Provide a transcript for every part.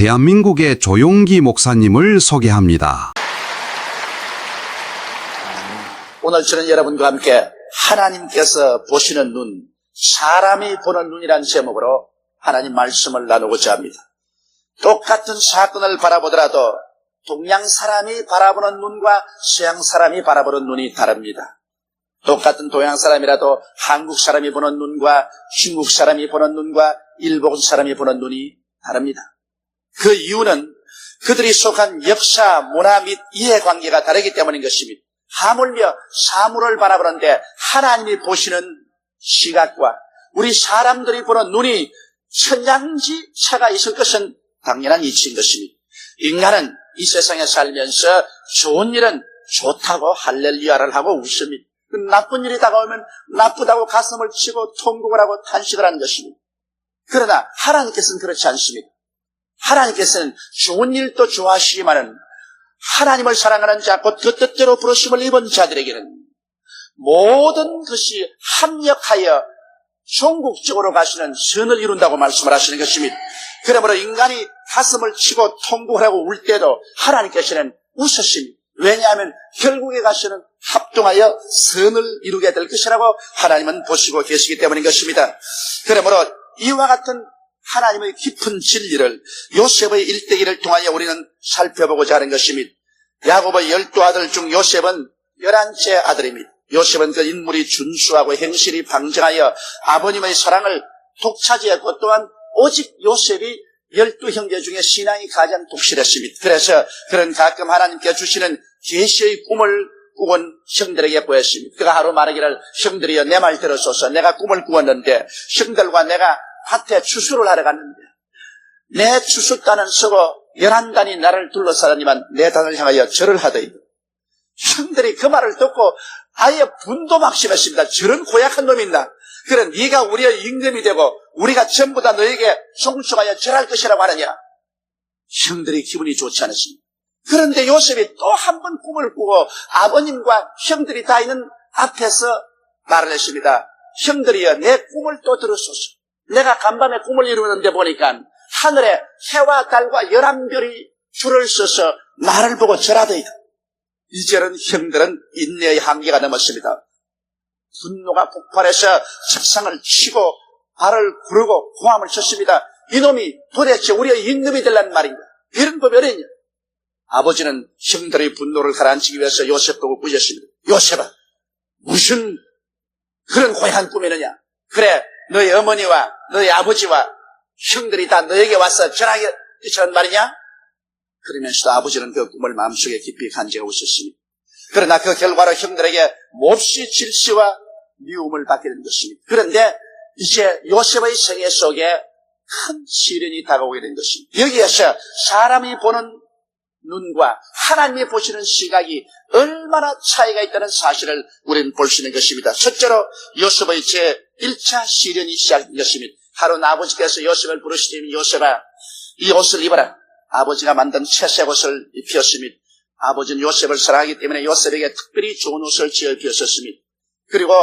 대한민국의 조용기 목사님을 소개합니다. 오늘 저는 여러분과 함께 하나님께서 보시는 눈, 사람이 보는 눈이라는 제목으로 하나님 말씀을 나누고자 합니다. 똑같은 사건을 바라보더라도 동양 사람이 바라보는 눈과 서양 사람이 바라보는 눈이 다릅니다. 똑같은 동양 사람이라도 한국 사람이 보는 눈과 중국 사람이 보는 눈과 일본 사람이 보는 눈이 다릅니다. 그 이유는 그들이 속한 역사, 문화 및 이해관계가 다르기 때문인 것입니다. 하물며 사물을 바라보는데 하나님이 보시는 시각과 우리 사람들이 보는 눈이 천양지 차가 있을 것은 당연한 이치인 것입니다. 인간은 이 세상에 살면서 좋은 일은 좋다고 할렐루야를 하고 웃습니다. 나쁜 일이 다가오면 나쁘다고 가슴을 치고 통곡을 하고 탄식을 하는 것입니다. 그러나 하나님께서는 그렇지 않습니다. 하나님께서는 좋은 일도 좋아하시지만은 하나님을 사랑하는 자, 곧 그 뜻대로 부르심을 입은 자들에게는 모든 것이 합력하여 종국적으로 가시는 선을 이룬다고 말씀을 하시는 것입니다. 그러므로 인간이 가슴을 치고 통곡을 하고 울 때도 하나님께서는 웃으십니다. 왜냐하면 결국에 가시는 합동하여 선을 이루게 될 것이라고 하나님은 보시고 계시기 때문인 것입니다. 그러므로 이와 같은 하나님의 깊은 진리를 요셉의 일대기를 통하여 우리는 살펴보고자 하는 것입니다. 야곱의 12아들 중 요셉은 11째 아들입니다. 요셉은 그 인물이 준수하고 행실이 방정하여 아버님의 사랑을 독차지했고 또한 오직 요셉이 12형제 중에 신앙이 가장 독실했습니다. 그래서 그는 가끔 하나님께 주시는 계시의 꿈을 꾸은 형들에게 보였습니다. 그가 하루 말하기를 형들이여 내 말 들으소서. 내가 꿈을 꾸었는데 형들과 내가 밭에 추수를 하러 갔는데 내 추수단은 서고 11단이 나를 둘러싸더니만 내 단을 향하여 절을 하더이다. 형들이 그 말을 듣고 아예 분도 막심했습니다. 저런 고약한 놈이 있나? 그래 네가 우리의 임금이 되고 우리가 전부 다 너에게 송축하여 절할 것이라고 하느냐? 형들이 기분이 좋지 않았습니다. 그런데 요셉이 또 한 번 꿈을 꾸고 아버님과 형들이 다 있는 앞에서 말을 했습니다. 형들이여 내 꿈을 또 들으소서. 내가 간밤에 꿈을 이루는데 보니까 하늘에 해와 달과 11별이 줄을 서서 나를 보고 절하더이다. 이제는 형들은 인내의 한계가 넘었습니다. 분노가 폭발해서 책상을 치고 발을 구르고 고함을 쳤습니다. 이놈이 도대체 우리의 임금이 되려는 말인가? 이런 법이 어디냐? 아버지는 형들의 분노를 가라앉히기 위해서 요셉 보고 꾸짖었습니다. 요셉아, 무슨 그런 고향 꿈이느냐? 그래, 너희 어머니와 너희 아버지와 형들이 다 너에게 와서 절하게 저런 말이냐? 그러면서도 아버지는 그 꿈을 마음속에 깊이 간직하고 있었습니다. 그러나 그 결과로 형들에게 몹시 질시와 미움을 받게 된 것입니다. 그런데 이제 요셉의 생애 속에 큰 시련이 다가오게 된 것입니다. 여기에서 사람이 보는 눈과 하나님이 보시는 시각이 얼마나 차이가 있다는 사실을 우리는 볼 수 있는 것입니다. 첫째로 요셉의 제1차 시련이 시작된 것입니다. 하루 아버지께서 요셉을 부르시더니 요셉아, 이 옷을 입어라. 아버지가 만든 채색 옷을 입혔습니다. 아버지는 요셉을 사랑하기 때문에 요셉에게 특별히 좋은 옷을 지어 입혔었습니다. 그리고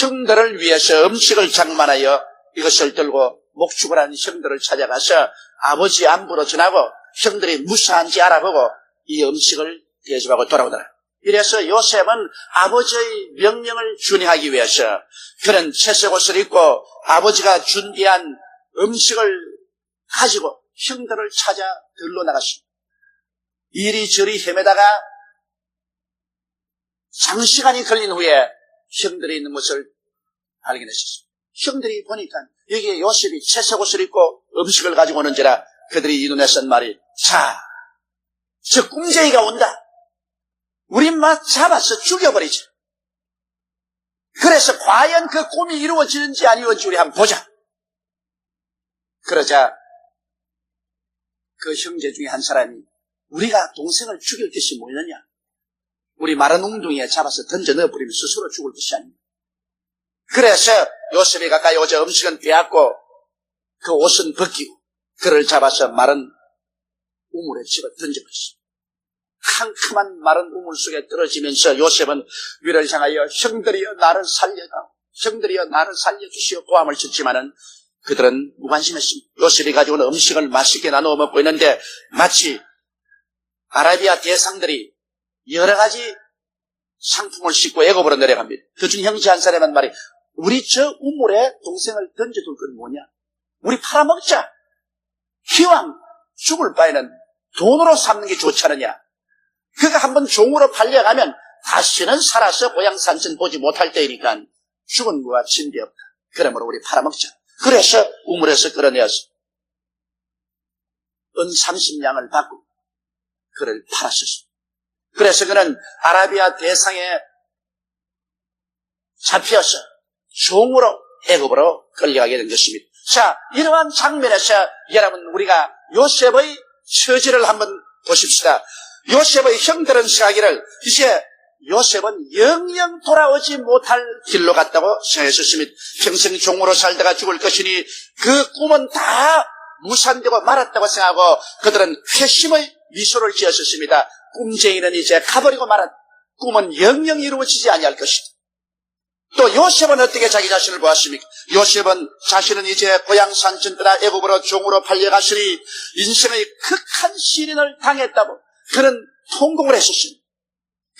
형들을 위해서 음식을 장만하여 이것을 들고 목축을 하는 형들을 찾아가서 아버지 안부로 전하고 형들이 무사한지 알아보고 이 음식을 대접하고 돌아오더라. 이래서 요셉은 아버지의 명령을 준행하기 위해서 그런 채색 옷을 입고 아버지가 준비한 음식을 가지고 형들을 찾아 들러 나갔습니다. 이리저리 헤매다가 장시간이 걸린 후에 형들이 있는 것을 발견했습니다. 형들이 보니까 여기에 요셉이 채색 옷을 입고 음식을 가지고 오는지라 그들이 이 눈에 쓴 말이 자, 저 꿈쟁이가 온다. 우리 막 잡아서 죽여버리자. 그래서 과연 그 꿈이 이루어지는지 안 이루어지는지 우리 한번 보자. 그러자 그 형제 중에 한 사람이 우리가 동생을 죽일 것이 뭐냐냐? 우리 마른 웅둥이에 잡아서 던져 넣어버리면 스스로 죽을 것이 아닙니다. 그래서 요셉이 가까이 오자 음식은 빼앗고 그 옷은 벗기고 그를 잡아서 마른 우물에 집어 던져버렸습니다. 캄캄한 마른 우물 속에 떨어지면서 요셉은 위를 향하여 형들이여 나를 살려다, 형들이여 나를 살려주시오 고함을 쳤지만은 그들은 무관심했습니다. 요셉이 가지고 온 음식을 맛있게 나누어 먹고 있는데 마치 아라비아 대상들이 여러 가지 상품을 싣고 애굽으로 내려갑니다. 그중 형제 한 사람은 말이 우리 저 우물에 동생을 던져둘 건 뭐냐? 우리 팔아먹자. 기왕 죽을 바에는 돈으로 삼는 게 좋지 않느냐? 그가 한번 종으로 팔려가면 다시는 살아서 고향 산천 보지 못할 때이니까 죽은 거와 진비없다. 그러므로 우리 팔아먹자. 그래서 우물에서 끌어내어서 은 30냥을 받고 그를 팔았었습니다. 그래서 그는 아라비아 대상에 잡혀서 종으로 애굽으로 끌려가게 된 것입니다. 자, 이러한 장면에서 여러분 우리가 요셉의 처지를 한번 보십시다. 요셉의 형들은 생각하기를 이제 요셉은 영영 돌아오지 못할 길로 갔다고 생각했습니다. 평생 종으로 살다가 죽을 것이니 그 꿈은 다 무산되고 말았다고 생각하고 그들은 회심의 미소를 지었습니다. 꿈쟁이는 이제 가버리고 말았다. 꿈은 영영 이루어지지 아니할 것이다. 또 요셉은 어떻게 자기 자신을 보았습니까? 요셉은 자신은 이제 고향 산천 떠나 애굽으로 종으로 팔려갔으니 인생의 극한 시련을 당했다고 그는 통곡을 했었습니다.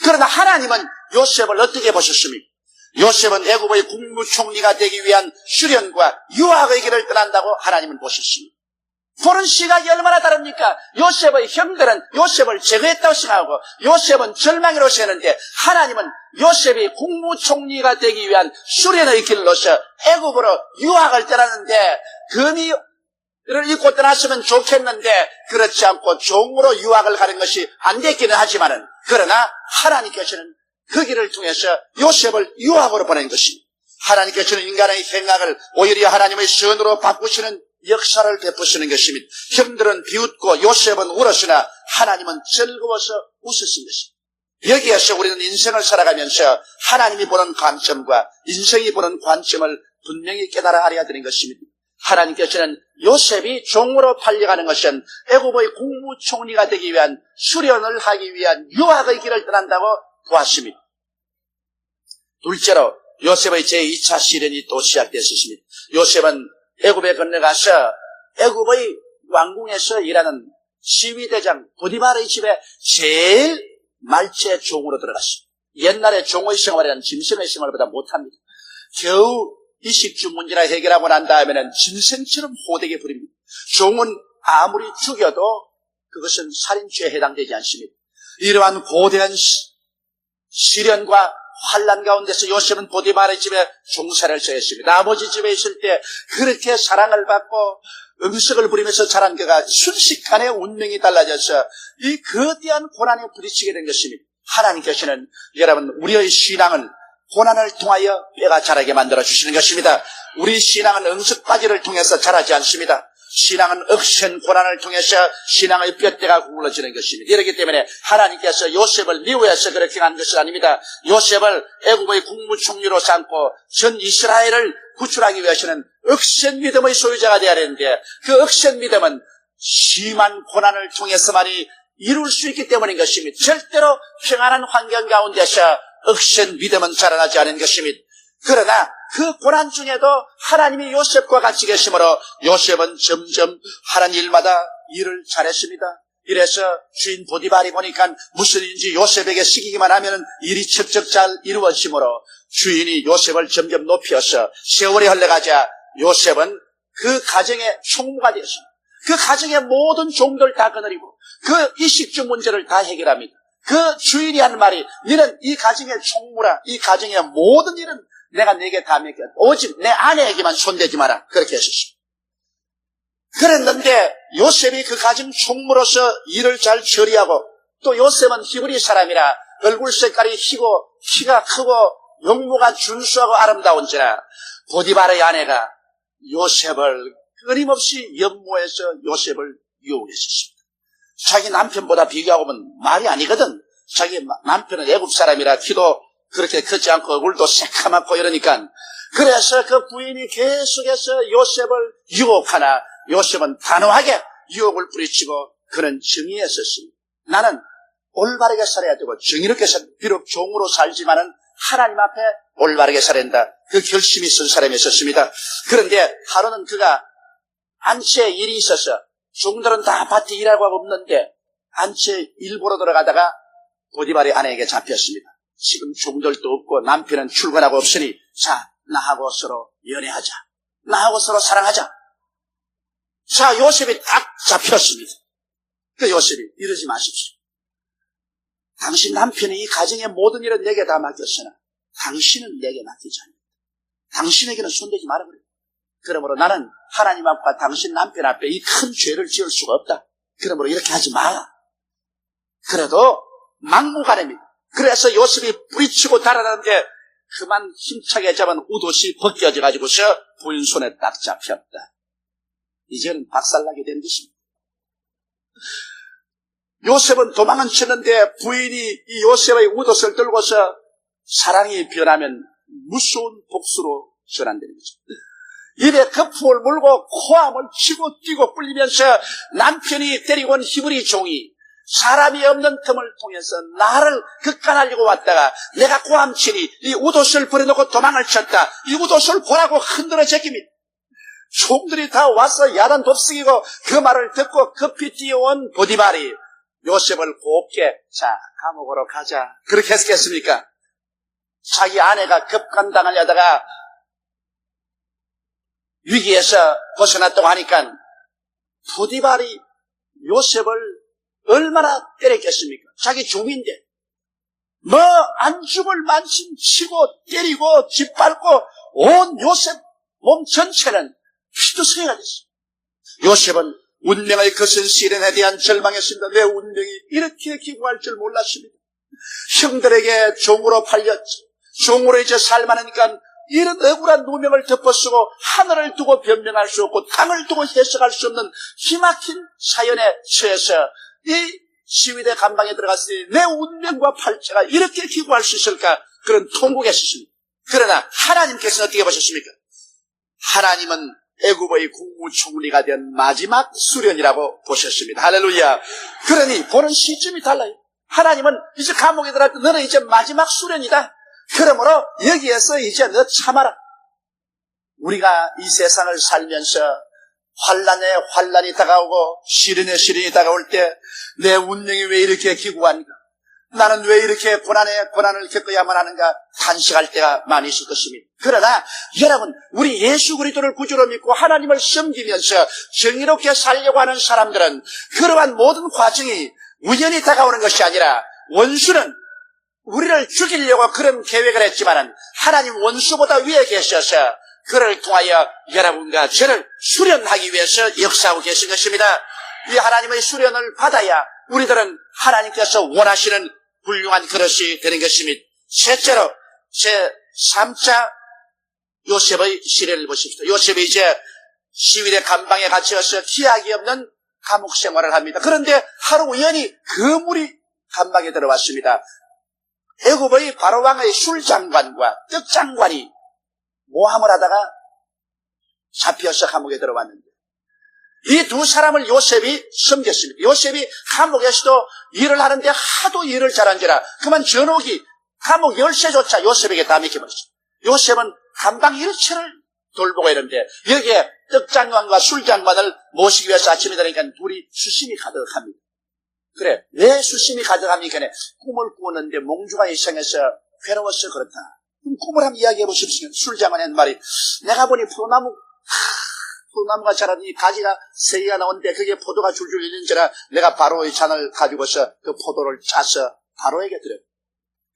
그러나 하나님은 요셉을 어떻게 보셨습니까? 요셉은 애굽의 국무총리가 되기 위한 수련과 유학의 길을 떠난다고 하나님은 보셨습니다. 보는 시각이 얼마나 다릅니까? 요셉의 형들은 요셉을 제거했다고 생각하고 요셉은 절망으로 세는데 하나님은 요셉이 국무총리가 되기 위한 수련의 길로서 애굽으로 유학을 떠나는데 금이를 입고 떠났으면 좋겠는데 그렇지 않고 종으로 유학을 가는 것이 안 됐기는 하지만은 그러나 하나님께서는 그 길을 통해서 요셉을 유학으로 보낸 것입니다. 하나님께서는 인간의 생각을 오히려 하나님의 선으로 바꾸시는 역사를 베푸시는 것입니다. 형들은 비웃고 요셉은 울었으나 하나님은 즐거워서 웃으신 것입니다. 여기에서 우리는 인생을 살아가면서 하나님이 보는 관점과 인생이 보는 관점을 분명히 깨달아 알아야 되는 것입니다. 하나님께서는 요셉이 종으로 팔려가는 것은 애굽의 국무총리가 되기 위한 수련을 하기 위한 유학의 길을 떠난다고 보았습니다. 둘째로 요셉의 제2차 시련이 또 시작됐습니다. 요셉은 애굽에 건너가서 애굽의 왕궁에서 일하는 시위대장 보디발의 집에 제일 말째 종으로 들어갔습니다. 옛날에 종의 생활에는 짐승의 생활보다 못합니다. 겨우 이식주 문제나 해결하고 난 다음에는 짐승처럼 호되게 부립니다. 종은 아무리 죽여도 그것은 살인죄에 해당되지 않습니다. 이러한 고대한 시련과 환난 가운데서 요셉은 보디발의 집에 종사를 서했습니다. 아버지 집에 있을 때 그렇게 사랑을 받고 음식을 부리면서 자란 그가 순식간에 운명이 달라져서 이 거대한 고난에 부딪히게 된 것입니다. 하나님께서는 여러분 우리의 신앙은 고난을 통하여 뼈가 자라게 만들어 주시는 것입니다. 우리 신앙은 응석바지를 통해서 자라지 않습니다. 신앙은 억센 고난을 통해서 신앙의 뼈대가 구부러지는 것입니다. 이렇기 때문에 하나님께서 요셉을 미워해서 그렇게 한 것은 아닙니다. 요셉을 애굽의 국무총리로 삼고 전 이스라엘을 구출하기 위해서는 억센 믿음의 소유자가 되어야 되는데 그 억센 믿음은 심한 고난을 통해서만이 이룰 수 있기 때문인 것입니다. 절대로 평안한 환경 가운데서 억센 믿음은 자라나지 않은 것입니다. 그러나 그 고난 중에도 하나님이 요셉과 같이 계심으로 요셉은 점점 하는 일마다 일을 잘했습니다. 이래서 주인 보디발이 보니까 무슨 일인지 요셉에게 시키기만 하면 일이 척척 잘 이루어지므로 주인이 요셉을 점점 높여서 세월이 흘러가자 요셉은 그 가정의 총무가 되었습니다. 그 가정의 모든 종들 다 거느리고 그 이식주 문제를 다 해결합니다. 그 주인이 하는 말이 너는 이 가정의 총무라. 이 가정의 모든 일은 내가 네게 다 맡겨. 오직 내 아내에게만 손대지 마라. 그렇게 했었습니다. 그랬는데 요셉이 그 가정 총무로서 일을 잘 처리하고 또 요셉은 히브리 사람이라 얼굴 색깔이 희고 키가 크고 용모가 준수하고 아름다운지라 보디발의 아내가 요셉을 끊임없이 연모해서 요셉을 유혹했었습니다. 자기 남편보다 비교하고 보면 말이 아니거든. 자기 남편은 애굽 사람이라 키도 그렇게 크지 않고 얼굴도 새카맣고 이러니까 그래서 그 부인이 계속해서 요셉을 유혹하나 요셉은 단호하게 유혹을 뿌리치고 그는 정의했었습니다. 나는 올바르게 살아야 되고 정의롭게 비록 종으로 살지만은 하나님 앞에 올바르게 살아야 한다. 그 결심이 쓴 사람이었습니다. 그런데 하루는 그가 안채에 일이 있어서 종들은 다 밭에 일하고 없는데 안채 일 보러 들어가다가 보디발의 아내에게 잡혔습니다. 지금 종들도 없고 남편은 출근하고 없으니 자, 나하고 서로 연애하자. 나하고 서로 사랑하자. 자, 요셉이 딱 잡혔습니다. 그 요셉이 이러지 마십시오. 당신 남편이 이 가정의 모든 일은 내게 다 맡겼으나 당신은 내게 맡기지 않는다. 당신에게는 손대지 말아버려. 그러므로 나는 하나님 앞과 당신 남편 앞에 이 큰 죄를 지을 수가 없다. 그러므로 이렇게 하지 마라. 그래도 막무가내입니다. 그래서 요셉이 뿌리치고 달아나는데 그만 힘차게 잡은 웃옷이 벗겨져 가지고서 부인 손에 딱 잡혔다. 이제는 박살나게 된 것입니다. 요셉은 도망은 쳤는데 부인이 이 요셉의 웃옷을 들고서 사랑이 변하면 무서운 복수로 전환되는 거죠. 입에 거품을 물고 코암을 치고 뛰고 뿔리면서 남편이 데리고 온 히브리 종이 사람이 없는 틈을 통해서 나를 극간하려고 왔다가 내가 고함치니 이 웃옷을 버려놓고 도망을 쳤다. 이 웃옷을 보라고 흔들어 제낍니다. 종들이 다 와서 야단 돕쓰기고 그 말을 듣고 급히 뛰어온 보디발이 요셉을 곱게 자 감옥으로 가자 그렇게 했겠습니까? 자기 아내가 급간당하려다가 위기에서 벗어났다고 하니까 보디발이 요셉을 얼마나 때렸겠습니까? 자기 종인데 뭐 안 죽을 만큼 치고 때리고 짓밟고 온 요셉 몸 전체는 피투성이가 됐어요. 요셉은 운명의 거센 시련에 대한 절망했습니다. 내 운명이 이렇게 기구할 줄 몰랐습니다. 형들에게 종으로 팔렸지. 종으로 이제 살만하니까 이런 억울한 누명을 덮어쓰고 하늘을 두고 변명할 수 없고 땅을 두고 해석할 수 없는 기막힌 사연에 처해서 이 시위대 감방에 들어갔으니 내 운명과 팔자가 이렇게 기구할 수 있을까? 그런 통곡에 있었습니다. 그러나 하나님께서는 어떻게 보셨습니까? 하나님은 애굽의 국무총리가 된 마지막 수련이라고 보셨습니다. 할렐루야. 그러니 보는 시점이 달라요. 하나님은 이제 감옥에 들어갈 때 너는 이제 마지막 수련이다. 그러므로 여기에서 이제 너 참아라. 우리가 이 세상을 살면서 환란에 환란이 다가오고 시련에 시련이 다가올 때 내 운명이 왜 이렇게 기구한가? 나는 왜 이렇게 고난에 고난을 겪어야만 하는가? 탄식할 때가 많이 있을 것입니다. 그러나 여러분, 우리 예수 그리스도를 구주로 믿고 하나님을 섬기면서 정의롭게 살려고 하는 사람들은 그러한 모든 과정이 우연히 다가오는 것이 아니라 원수는 우리를 죽이려고 그런 계획을 했지만은 하나님 원수보다 위에 계셔서 그를 통하여 여러분과 저를 수련하기 위해서 역사하고 계신 것입니다. 이 하나님의 수련을 받아야 우리들은 하나님께서 원하시는 훌륭한 그릇이 되는 것입니다. 셋째로 제 3차 요셉의 시련을 보십시오. 요셉이 이제 시위대 감방에 갇혀서 기약이 없는 감옥 생활을 합니다. 그런데 하루 우연히 그물이 감방에 들어왔습니다. 애굽의 바로왕의 술장관과 떡장관이 모함을 하다가 잡혀서 감옥에 들어왔는데 이 두 사람을 요셉이 섬겼습니다. 요셉이 감옥에서도 일을 하는데 하도 일을 잘한지라 그만 전옥이 감옥 열쇠조차 요셉에게 다 맡겨버렸습니다. 요셉은 감방 일체를 돌보고 이러는데 여기에 떡장관과 술장관을 모시기 위해서 아침에 되니까 둘이 수심이 가득합니다. 그래, 왜 수심이 가득합니까? 꿈을 꾸었는데 몽주가 이상해서 괴로워서 그렇다. 그럼 꿈을 한번 이야기해 보십시오. 술장관이 한 말이 내가 보니 포도나무가 자라더니 가지가 3개가 나오는데 그게 포도가 줄줄 있는지라 내가 바로의 잔을 가지고서 그 포도를 짜서 바로에게 드려요.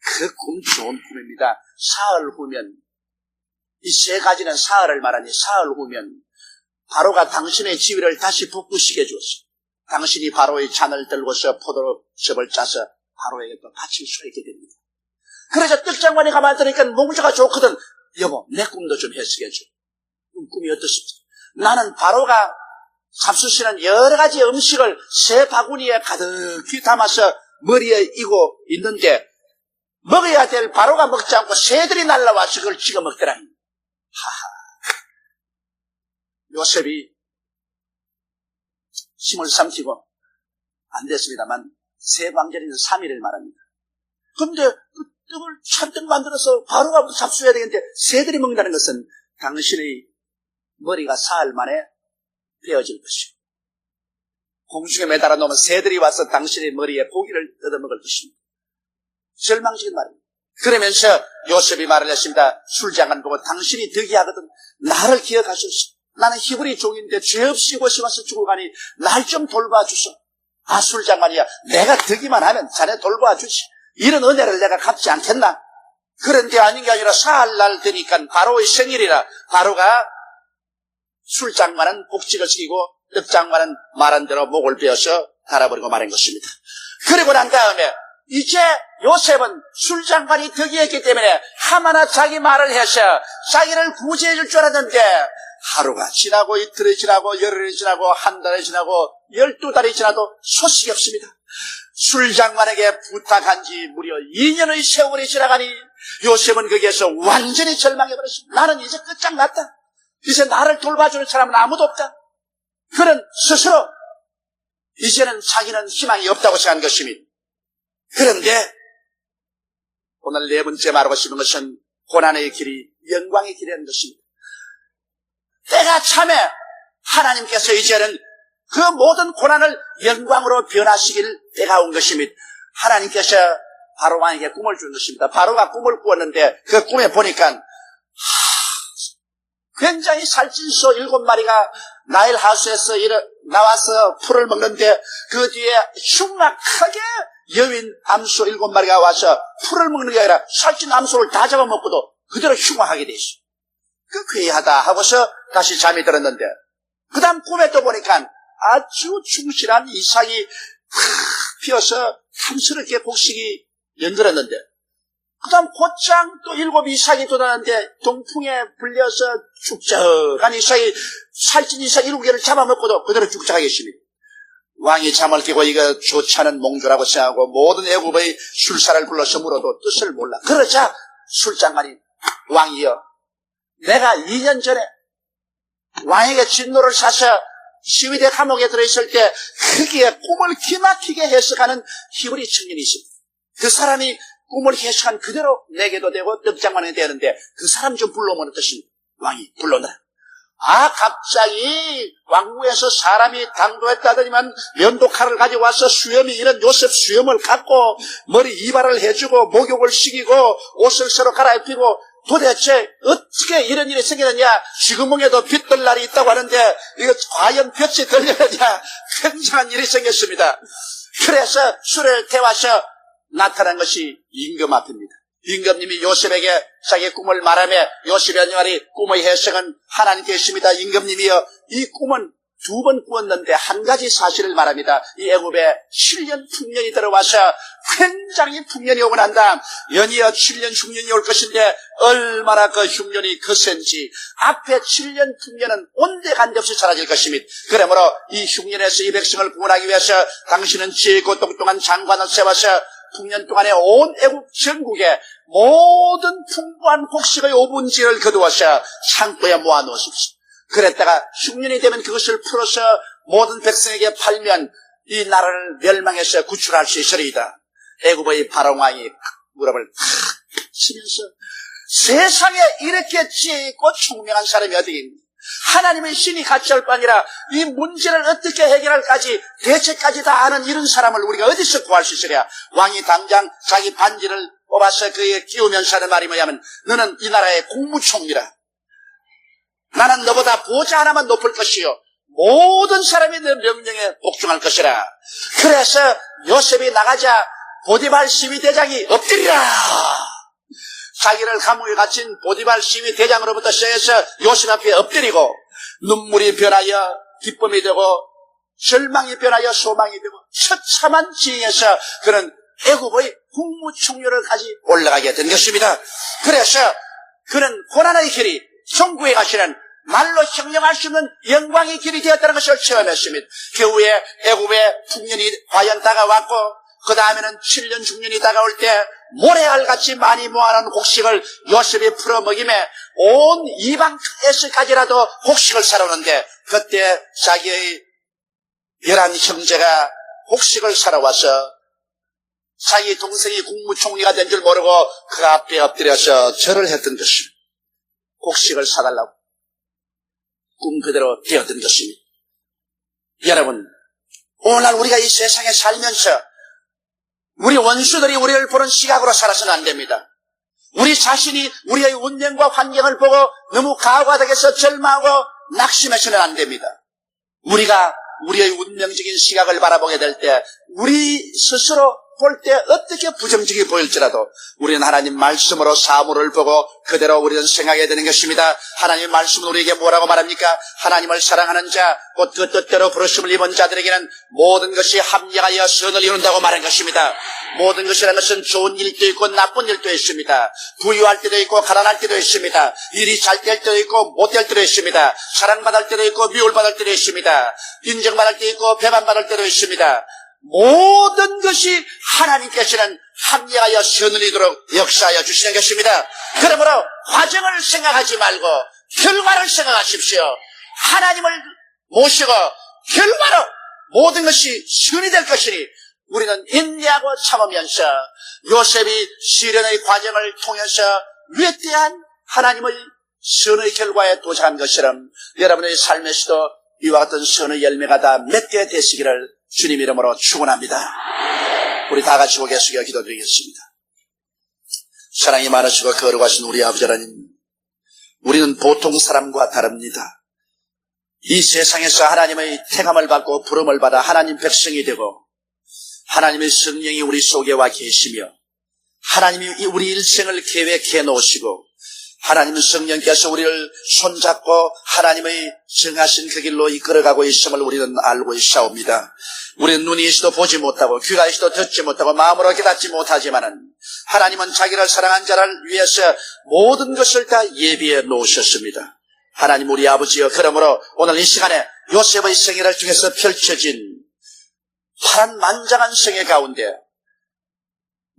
그 꿈 좋은 꿈입니다. 사흘 후면 이 3가지는 사흘을 말하니 사흘 후면 바로가 당신의 지위를 다시 복구시켜 주었어요. 당신이 바로의 잔을 들고서 포도즙을 짜서 바로에게 또 바칠 수 있게 됩니다. 그래서 떡장관이 가만히 들으니까 몽주가 좋거든. 여보, 내 꿈도 좀 해석해 줘. 꿈이 어떻습니까? 나는 바로가 잡수시는 여러 가지 음식을 3바구니에 가득히 담아서 머리에 이고 있는데 먹어야 될 바로가 먹지 않고 새들이 날라와서 그걸 찍어 먹더라. 하하. 요셉이 힘을 삼키고 안 됐습니다만 3광절에서 3일을 말합니다. 그런데 그 떡을 잔뜩 만들어서 바로가 잡수해야 되겠는데 새들이 먹는다는 것은 당신의 머리가 사흘 만에 베어질 것이고 공중에 매달아 놓으면 새들이 와서 당신의 머리에 고기를 뜯어먹을 것입니다. 절망적인 말입니다. 그러면서 요셉이 말을 했습니다. 술장관 보고 당신이 득이하거든 나를 기억하소서. 나는 히브리 종인데 죄 없이 곳에 와서 죽어가니 날 좀 돌봐주소. 아, 술장관이야. 내가 득이만 하면 자네 돌봐주지. 이런 은혜를 내가 갚지 않겠나? 그런데 아닌 게 아니라 사흘날 되니까 바로의 생일이라 바로가 술장관은 복직을 시키고 떡장관은 말한 대로 목을 베어서 달아버리고 말한 것입니다. 그리고 난 다음에 이제 요셉은 술장관이 덕이었기 때문에 하마나 자기 말을 해서 자기를 구제해 줄 줄 알았는데 하루가 지나고 이틀이 지나고 열흘이 지나고 한 달이 지나고 12달이 지나도 소식이 없습니다. 술장관에게 부탁한 지 무려 2년의 세월이 지나가니 요셉은 거기에서 완전히 절망해버렸습니다. 나는 이제 끝장났다. 이제 나를 돌봐주는 사람은 아무도 없다. 그는 스스로 이제는 자기는 희망이 없다고 생각한 것입니다. 그런데 오늘 네 번째 말하고 싶은 것은 고난의 길이 영광의 길이라는 것입니다. 때가 참에 하나님께서 이제는 그 모든 고난을 영광으로 변화시킬 때가 온 것입니다. 하나님께서 바로 왕에게 꿈을 준 것입니다. 바로가 꿈을 꾸었는데 그 꿈에 보니까 굉장히 살찐소 7마리가 나일 하우스에서 나와서 풀을 먹는데 그 뒤에 흉악하게 여윈 암소 7마리가 와서 풀을 먹는 게 아니라 살찐 암소를 다 잡아먹고도 그대로 흉악하게 돼 있어요. 그 괴이하다 하고서 다시 잠이 들었는데 그 다음 꿈에 또 보니까 아주 충실한 이삭이 피어서 탐스럽게 곡식이 연들었는데 그 다음 곧장 또 7 이삭이 돋았는데 동풍에 불려서 쭉적한 이삭이 살찐 이삭 7개를 잡아먹고도 그대로 쭉적하게 있습니다. 왕이 잠을 깨고 이거 좋지 않은 몽조라고 생각하고 모든 애굽의 술사를 불러서 물어도 뜻을 몰라. 그러자 술장관이 왕이여 내가 2년 전에 왕에게 진노를 사서 시위대 감옥에 들어있을 때 크기에 꿈을 기막히게 해석하는 히브리 청년이 있습니다. 그 사람이 꿈을 해석한 그대로 내게도 되고 떡장관에 되는데 그 사람 좀 불러오면 어떠십니까? 왕이 불러내라. 아, 갑자기 왕궁에서 사람이 당도했다더니만 면도칼을 가지고 와서 수염이 이런 요셉 수염을 갖고 머리 이발을 해주고 목욕을 시키고 옷을 새로 갈아입히고 도대체 어떻게 이런 일이 생기느냐. 지구멍에도 빛 들 날이 있다고 하는데 이거 과연 빛이 들려느냐. 굉장한 일이 생겼습니다. 그래서 술을 태워서 나타난 것이 임금 앞입니다. 임금님이 요셉에게 자기의 꿈을 말하며 요셉의 말이 꿈의 해석은 하나님 계십니다. 임금님이여 이 꿈은 2번 꾸었는데 한 가지 사실을 말합니다. 이 애굽에 7년 풍년이 들어와서 굉장히 풍년이 오고 난 다음 연이어 7년 흉년이 올 것인데 얼마나 그 흉년이 거센지 앞에 7년 풍년은 온데간데 없이 사라질 것입니다. 그러므로 이 흉년에서 이 백성을 구원하기 위해서 당신은 지혜있고 똑똑한 장관을 세워서 풍년 동안에 온 애국 전국에 모든 풍부한 곡식의 5분지를 거두어서 창고에 모아놓으십시오. 그랬다가 흉년이 되면 그것을 풀어서 모든 백성에게 팔면 이 나라를 멸망해서 구출할 수 있으리이다. 애굽의 바로왕이 무릎을 탁 치면서 세상에 이렇게 지혜있고 총명한 사람이 어디 있니? 하나님의 신이 같이 할 바니라 이 문제를 어떻게 해결할까지 대책까지 다 아는 이런 사람을 우리가 어디서 구할 수 있으랴. 왕이 당장 자기 반지를 뽑아서 그에 끼우면서 하는 말이 뭐냐면 너는 이 나라의 국무총리라. 나는 너보다 보좌 하나만 높을 것이요 모든 사람이 너 명령에 복종할 것이라. 그래서 요셉이 나가자 보디발 시위대장이 엎드리라. 자기를 감옥에 갇힌 보디발 시위대장으로부터 시작해서 요셉 앞에 엎드리고 눈물이 변하여 기쁨이 되고 절망이 변하여 소망이 되고 처참한 지경에서 그는 애굽의 국무총리를까지 올라가게 된 것입니다. 그래서 그는 고난의 길이 천국에 가시는 말로 형용할 수 없는 영광의 길이 되었다는 것을 체험했습니다. 겨우에 애굽의 풍년이 과연 다가왔고 그 다음에는 7년 중년이 다가올 때 모래알같이 많이 모아놓은 곡식을 요셉이 풀어먹이며 온 이방에서까지라도 곡식을 사러오는데 그때 자기의 11 형제가 곡식을 사러 와서 자기 동생이 국무총리가 된 줄 모르고 그 앞에 엎드려서 절을 했던 것입니다. 곡식을 사달라고 꿈 그대로 되었던 것입니다. 여러분, 오늘날 우리가 이 세상에 살면서 우리 원수들이 우리를 보는 시각으로 살아서는 안 됩니다. 우리 자신이 우리의 운명과 환경을 보고 너무 가과되게서 절망하고 낙심해서는 안 됩니다. 우리가 우리의 운명적인 시각을 바라보게 될 때 우리 스스로 볼 때 어떻게 부정적이 보일지라도 우리는 하나님 말씀으로 사물을 보고 그대로 우리는 생각해야 되는 것입니다. 하나님 말씀은 우리에게 뭐라고 말합니까? 하나님을 사랑하는 자, 곧 그 뜻대로 부르심을 입은 자들에게는 모든 것이 합력하여 선을 이룬다고 말한 것입니다. 모든 것이라는 것은 좋은 일도 있고 나쁜 일도 있습니다. 부유할 때도 있고 가난할 때도 있습니다. 일이 잘 될 때도 있고 못 될 때도 있습니다. 사랑받을 때도 있고 미움받을 때도 있습니다. 인정받을 때도 있고 배반받을 때도 있습니다. 모든 것이 하나님께서는 합리하여 선을 이루도록 역사하여 주시는 것입니다. 그러므로 과정을 생각하지 말고 결과를 생각하십시오. 하나님을 모시고 결과로 모든 것이 선이 될 것이니 우리는 인내하고 참으면서 요셉이 시련의 과정을 통해서 위대한 하나님의 선의 결과에 도착한 것처럼 여러분의 삶에서도 이와 같은 선의 열매가 다 맺게 되시기를 주님 이름으로 축원합니다. 우리 다 같이 고개 숙여 기도드리겠습니다. 사랑이 많으시고 거룩하신 우리 아버지 하나님, 우리는 보통 사람과 다릅니다. 이 세상에서 하나님의 택함을 받고 부름을 받아 하나님 백성이 되고 하나님의 성령이 우리 속에 와 계시며 하나님이 우리 일생을 계획해 놓으시고 하나님은 성령께서 우리를 손잡고 하나님의 정하신 그 길로 이끌어가고 있음을 우리는 알고 있사옵니다. 우리는 눈이 있어도 보지 못하고 귀가 있어도 듣지 못하고 마음으로 깨닫지 못하지만은 하나님은 자기를 사랑한 자를 위해서 모든 것을 다 예비해 놓으셨습니다. 하나님 우리 아버지여, 그러므로 오늘 이 시간에 요셉의 생애를 통해서 펼쳐진 파란만장한 생애 가운데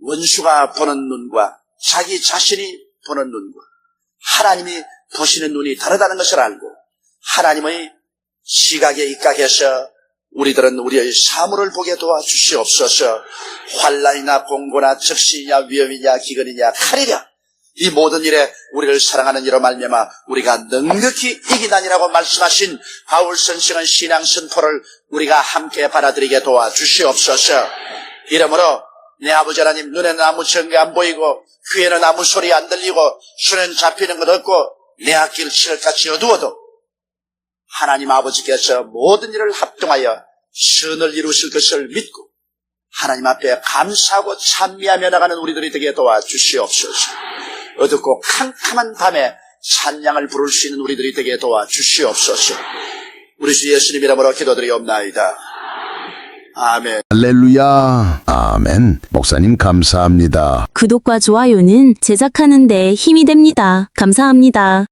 원수가 보는 눈과 자기 자신이 보는 눈과 하나님이 보시는 눈이 다르다는 것을 알고 하나님의 시각에 입각해서 우리들은 우리의 사물을 보게 도와주시옵소서. 환난이나 공고나 적신이냐 위험이냐 기근이냐 칼이냐 이 모든 일에 우리를 사랑하는 이로 말미암아 우리가 넉넉히 이기나니라고 말씀하신 바울 선생의 신앙 선포를 우리가 함께 받아들이게 도와주시옵소서. 이러므로 내 아버지 하나님, 눈에는 아무 증거 안 보이고 귀에는 아무 소리 안 들리고 손에는 잡히는 것 없고 내 앞길 칠흑같이 어두워도 하나님 아버지께서 모든 일을 합동하여 선을 이루실 것을 믿고 하나님 앞에 감사하고 찬미하며 나가는 우리들이 되게 도와주시옵소서. 어둡고 캄캄한 밤에 찬양을 부를 수 있는 우리들이 되게 도와주시옵소서. 우리 주 예수님 이름으로 기도드리옵나이다. 아멘. 할렐루야. 아멘. 목사님 감사합니다. 구독과 좋아요는 제작하는 데 힘이 됩니다. 감사합니다.